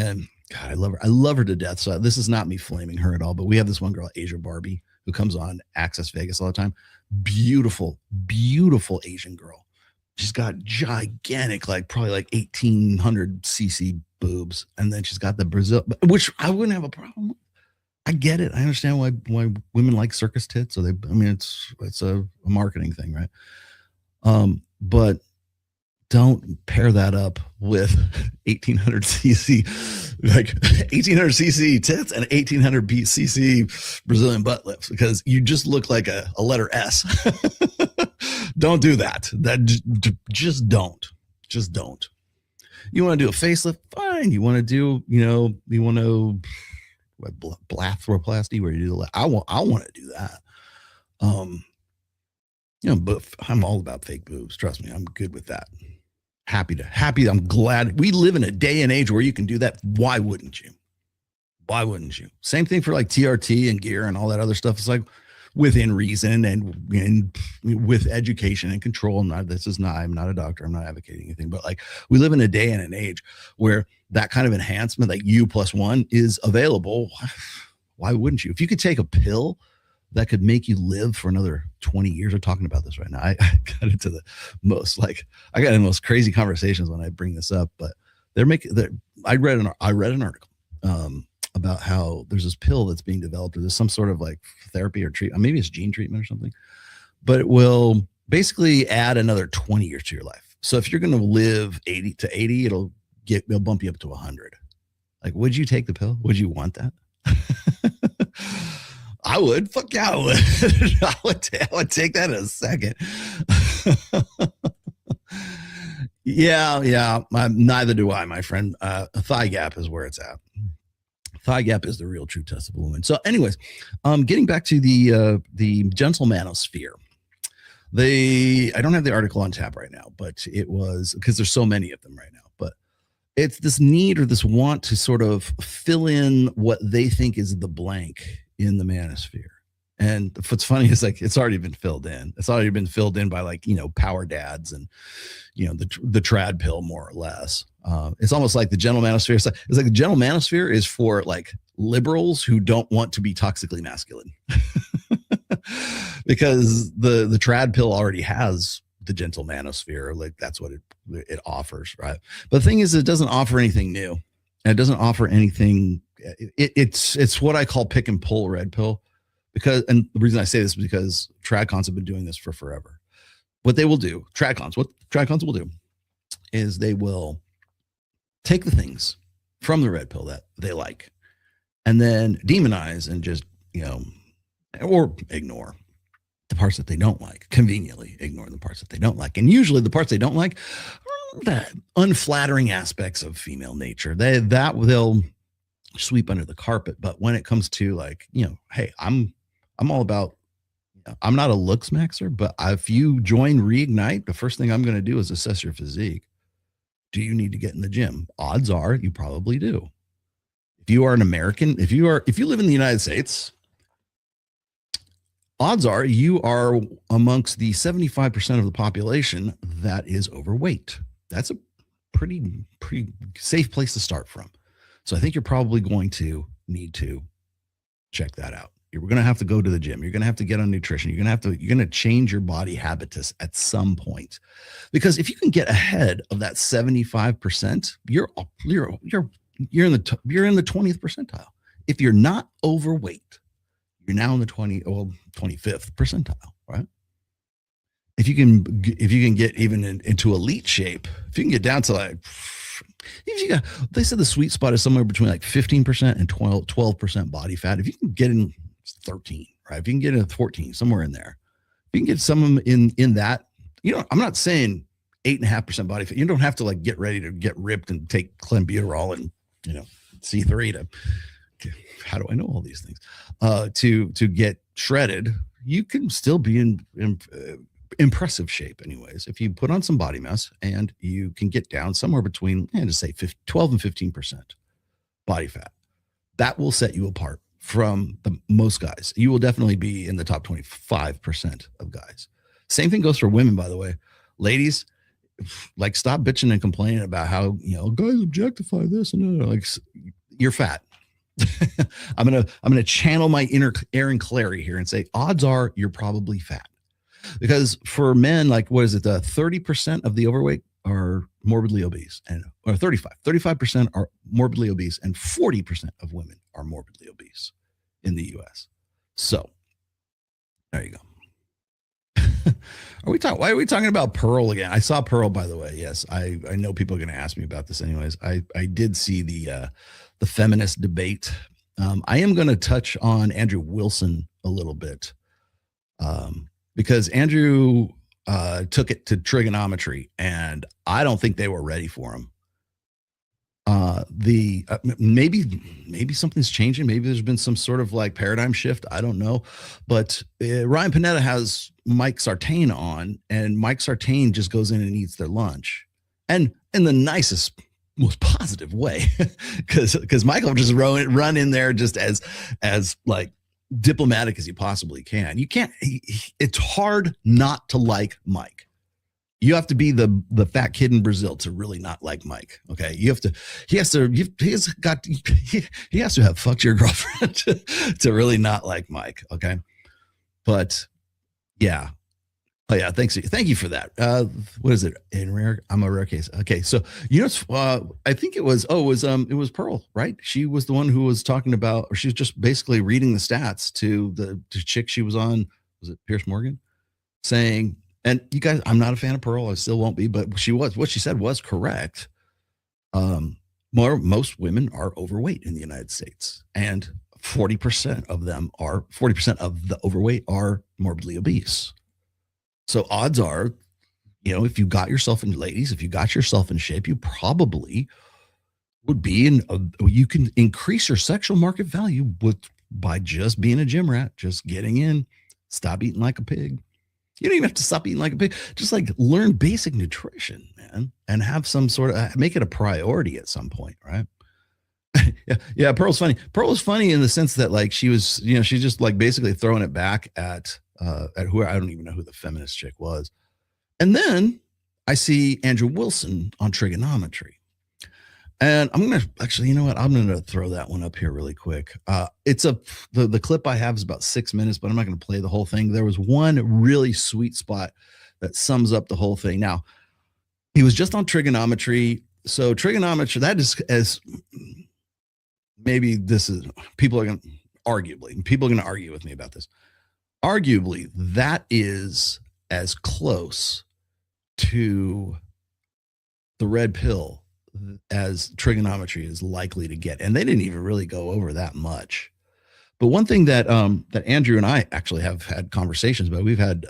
And God, I love her. I love her to death. So this is not me flaming her at all, but we have this one girl, Asia Barbie, who comes on Access Vegas all the time. Beautiful, beautiful Asian girl. She's got gigantic, like probably like 1800 cc boobs. And then she's got the Brazil, which I wouldn't have a problem with. I get it. I understand why women like circus tits. So it's a marketing thing, right? But don't pair that up with 1800 cc, like 1800 cc tits and 1800 cc Brazilian butt lifts, because you just look like a letter S. Don't do that. Just don't. You want to do a facelift? Fine. You want to do, blepharoplasty where you do I want to do that. But I'm all about fake boobs. Trust me, I'm good with that. Happy. I'm glad we live in a day and age where you can do that. Why wouldn't you? Same thing for like TRT and gear and all that other stuff. It's like within reason and with education and control. I'm not a doctor. I'm not advocating anything, but like we live in a day and an age where that kind of enhancement, like U+1, is available. Why wouldn't you? If you could take a pill that could make you live for another 20 years. We're talking about this right now. I got into the most crazy conversations when I bring this up, but I read an article about how there's this pill that's being developed, or there's some sort of like therapy or treatment, maybe it's gene treatment or something, but it will basically add another 20 years to your life. So if you're going to live 80 to 80, it'll bump you up to 100. Like, would you take the pill? Would you want that? I would. Fuck yeah, I would. I would take that in a second. Yeah. Neither do I, my friend. Thigh gap is where it's at. Thigh gap is the real true test of a woman. So anyways, getting back to the gentle manosphere. I don't have the article on tap right now, but it was because there's so many of them right now. But it's this need or this want to sort of fill in what they think is the blank in the manosphere. And what's funny is like it's already been filled in. It's already been filled in by like, power dads and the trad pill, more or less. It's almost like the gentle manosphere. It's like the gentle manosphere is for like liberals who don't want to be toxically masculine. Because the trad pill already has the gentle manosphere. Like that's what it offers, right? But the thing is, it doesn't offer anything new. And it doesn't offer anything. It's what I call pick and pull red pill, and the reason I say this is because tradcons have been doing this for forever. What they will do, what tradcons will do is they will take the things from the red pill that they like and then demonize and just, or ignore the parts that they don't like, conveniently ignore the parts that they don't like. And usually the parts they don't like are the unflattering aspects of female nature. They'll sweep under the carpet. But when it comes to like, hey, I'm all about, I'm not a looks maxer, but if you join Reignite, the first thing I'm going to do is assess your physique. Do you need to get in the gym? Odds are you probably do. If you are an American, if you live in the United States, odds are you are amongst the 75% of the population that is overweight. That's a pretty safe place to start from. So I think you're probably going to need to check that out. You're going to have to go to the gym. You're going to have to get on nutrition. You're going to change your body habitus at some point, because if you can get ahead of that 75%, you're in the 20th percentile. If you're not overweight, you're now in the 25th percentile, right? If you can get even into elite shape, if you can get down to like, they said the sweet spot is somewhere between like 15% and 12% body fat. If you can get in 13, right? If you can get in 14, somewhere in there, if you can get some in that, I'm not saying 8.5% body fat. You don't have to like get ready to get ripped and take clenbuterol and, C3 to, how do I know all these things? To get shredded. You can still be in impressive shape anyways, if you put on some body mass and you can get down somewhere between, just say 12 and 15% body fat. That will set you apart from the most guys. You will definitely be in the top 25% of guys. Same thing goes for women, by the way. Ladies, like, stop bitching and complaining about how, guys objectify this and like, you're fat. I'm gonna channel my inner Aaron Clary here and say odds are you're probably fat. Because for men, like what is it, the 30% of the overweight are morbidly obese, and or 35% are morbidly obese, and 40% of women are morbidly obese in the US. So there you go. Why are we talking about Pearl again? I saw Pearl, by the way. Yes, I know people are going to ask me about this anyways. I did see the feminist debate. I am going to touch on Andrew Wilson a little bit, because Andrew took it to trigonometry, and I don't think they were ready for him. The maybe something's changing. Maybe there's been some sort of like paradigm shift. I don't know, but Ryan Panetta has Mike Sartain on, and Mike Sartain just goes in and eats their lunch, and in the nicest, most positive way, because Michael just run in there just as like diplomatic as you possibly can. You can't. It's hard not to like Mike. You have to be the fat kid in Brazil to really not like Mike. Okay, you have to. He has to. He has to have fucked your girlfriend to really not like Mike. Okay, but yeah. Oh yeah, thank you for that. What is it? I'm a rare case. Okay, so I think it was it was Pearl, right? She was the one who was talking about, or she was just basically reading the stats to the chick she was on. Was it Pierce Morgan? Saying, and you guys, I'm not a fan of Pearl. I still won't be, but what she said was correct. Most women are overweight in the United States, and 40% of the overweight are morbidly obese. So odds are, if you got yourself in, ladies, if you got yourself in shape, you probably would be you can increase your sexual market value by just being a gym rat, just getting in, stop eating like a pig. You don't even have to stop eating like a pig. Just like learn basic nutrition, man, and have some sort of, make it a priority at some point, right? Yeah. Pearl's funny. Pearl was funny in the sense that like she was, she's just like basically throwing it back at who, I don't even know who the feminist chick was. And then I see Andrew Wilson on trigonometry. And I'm going to actually, you know what? I'm going to throw that one up here really quick. The clip I have is about 6 minutes, but I'm not going to play the whole thing. There was one really sweet spot that sums up the whole thing. Now, he was just on trigonometry. So trigonometry, that is, as maybe this is, people are going to argue with me about this. Arguably, that is as close to the red pill as trigonometry is likely to get. And they didn't even really go over that much. But one thing that Andrew and I actually have had conversations about, we've had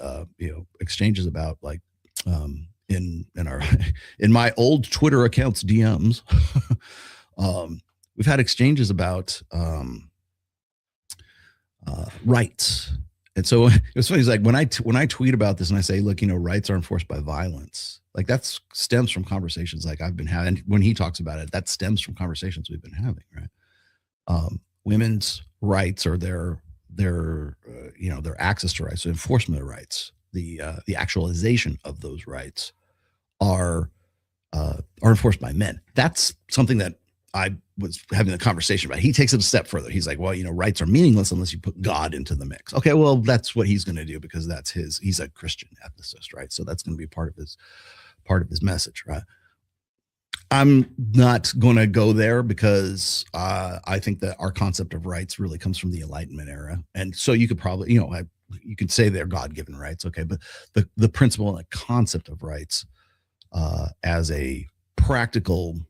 exchanges about, like in my old Twitter accounts DMs, we've had exchanges about rights. And so it was funny. It's like when I tweet about this and I say, look, rights are enforced by violence. Like that stems from conversations like I've been having. When he talks about it, that stems from conversations we've been having, right? Women's rights, or their access to rights, so enforcement of rights, the actualization of those rights are enforced by men. That's something that I was having a conversation about. He takes it a step further. He's like, well, rights are meaningless unless you put God into the mix. Okay, well, that's what he's going to do because he's a Christian ethicist, right? So that's going to be part of his message, right? I'm not going to go there because I think that our concept of rights really comes from the Enlightenment era. And so you could probably, you could say they're God-given rights, okay, but the principle and the concept of rights as a practical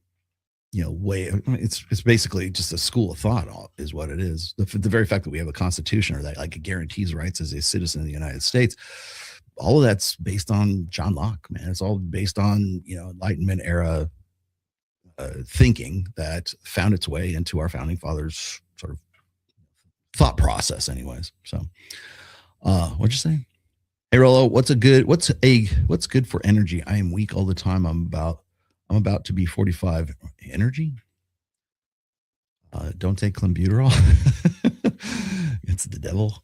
way, it's basically just a school of thought is what it is. The very fact that we have a constitution, or that like it guarantees rights as a citizen of the United States, all of that's based on John Locke, man. It's all based on Enlightenment era thinking that found its way into our founding fathers' sort of thought process anyways. So what'd you say? Hey Rollo, what's good for energy? I am weak all the time. I'm about to be 45. Energy? Don't take clenbuterol. It's the devil.